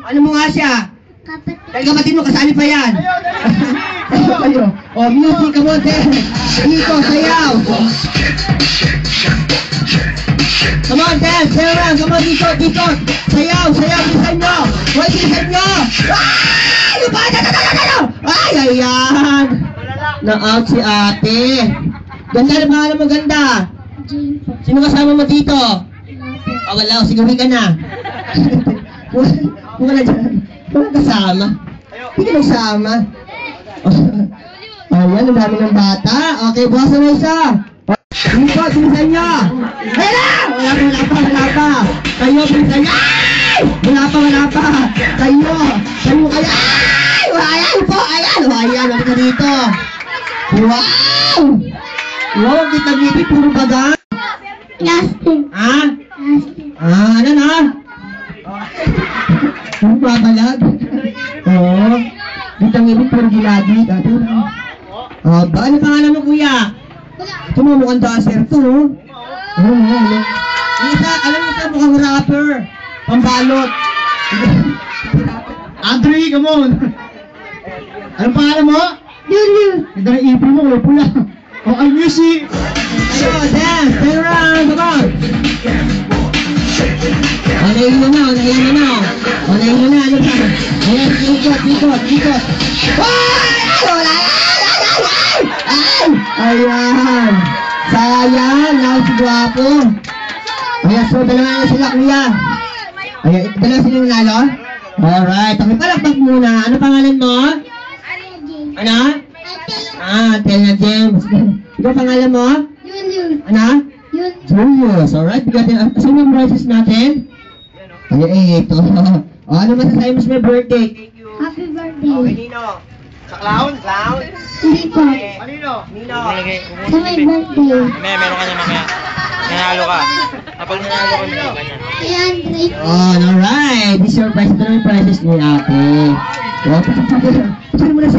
Ano mo nga siya? Kapatid. Dahil kapatid mo, kasali pa yan. Ayaw. O, music, come on, Ted. Dito, sayaw. Come on, Ted. Say around. Come on, dito, dito. Sayaw, sayaw. Bilisan nyo. Hoy, bilisan nyo. Ay! Ano ba? Ay, ayan. Na-out si ate. Ganda na pangalan mo, ganda. Jane po. Sino kasama mo dito? Ah, wala. Sigawin ka na. Wala dyan. Wala kasama. Hindi ka nagsama. Ayan, ang dami ng bata. Okay, bukas na isa. Dito, bilisan nyo. Ayan na! Wala pa. Kayo, bilisan nyo. Ay! Wala pa. Kayo kayo. Ay! Ayan po, ayan. Ayan, wala ka dito. Wow! Wow, ang kita-ngipin, puro baga. Justin. Ha? Justin. Ano na? Ang babalag. Oo. Kita-ngipin, puro gilagi. Ano pangalan mo, kuya? Ito mo, mukhang dancer to, no? Ano? Isa, alam mo sa mukhang rapper. Pambalot. Andre, come on. Anong pangalan mo? Julius. Ito na ipin mo, may pula. Oh, ang music. Ayun, dance, turn around, come on. Nahilo na. Ano pa? Ayan, ikot. Wala. Ayan. Sayang, si Guwapo. Ayan, so dalawa na sila, kuya. Ayan, dalawa sila nanalo? Alright, okay, palakpak muna. Ano pangalan mo? Ano? Telna James. Ikaw pangalan mo? Julius. Ano? Julius. Alright, bigyan sino yung prizes natin? Ayan, ito. Ano masasabi mo sa may birthday? Happy birthday. Nino? Sa clown? Hindi po. Nino? Sa my birthday. Meron ka na mamaya. Nanalo ka. Kapag nanalo ka, meron ka na. Kay Andre. Alright. This is your prize. Ito na yung prizes ni ate. Wow, patuloy mo na siya.